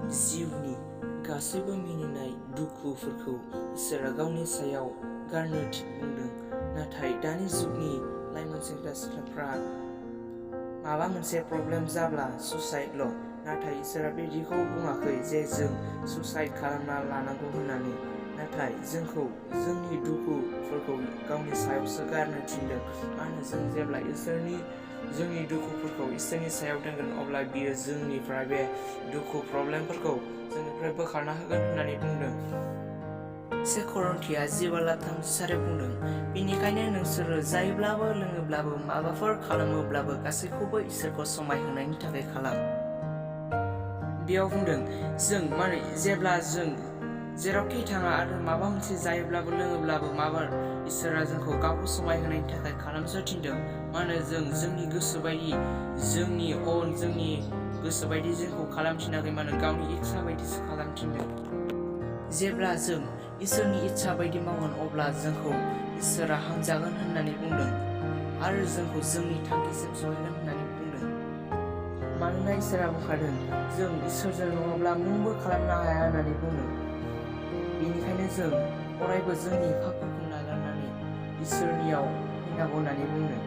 जिउनि गासैबो मिनिनाय दुखुफोरखौ इसोरा गावनि सायाव गारनो बुंदों। नाथाय दानि जुगनि लाइमोन सेंग्रा सिख्लाफ्रा माबा मोनसे प्रब्लेम जाब्ला सुसाइडल'। नाथाय इसोरा बिदिखौ बुङाखै जे जों सुसाइड खालामना लानांगौ होननानै। नाथाय जोंखौ जोंनि दुखुफोरखौ गावनि सायावसो गारनो थिनदों। मानो जों जेब्ला जोंनि दुखुफोरखौ इसोरनि सायाव दोनगोन अब्ला बियो जोंनिफ्राय बे दुखु प्रब्लेमफोरखौ जोंनिफ्राय बोखारना होगोन होननानै बुंदों। 1 करन्थिया 10:34 बुंदों, बेनिखायनो नोंसोरो जायोब्लाबो लोङोब्लाबो माबाफोर खालामोब्लाबो गासैखौबो इसोरखौ समायहोनायनि थाखाय खालाम। बेयाव बुंदों जेब्ला जों जेरावखि थाङा आरो माबा मोनसे जायोब्लाबो लोङोब्लाबो इसोरा जोंखौ गावखौ समायहोनायनि थाखाय खालामनो थिनदों। मानो जों जोंनि गोसो बायदि जोंनि गोसो बायदि जोंखौ खालामथिनाखै, मानो गावनि इच्छा बायदिसो खालामथिनदों। जेब्ला जों इसोरनि इच्छा बायदि मावगोन अब्ला जोंखौ इसोरा हामजागोन होननानै बुंदों आरो जोंखौ जोंनि थांखिसिम सहैगोन होननानै बुंदों। मानोना इसोरा बुंखादों जों इसोरजों नङाब्ला मुंबो खालामनो हाया होननानै बुंदों। बेनिखायनो जों अरायबो जोंनि पापफोरखौ नागारनानै इसोरनियाव फैनांगौ होननानै बुंदों।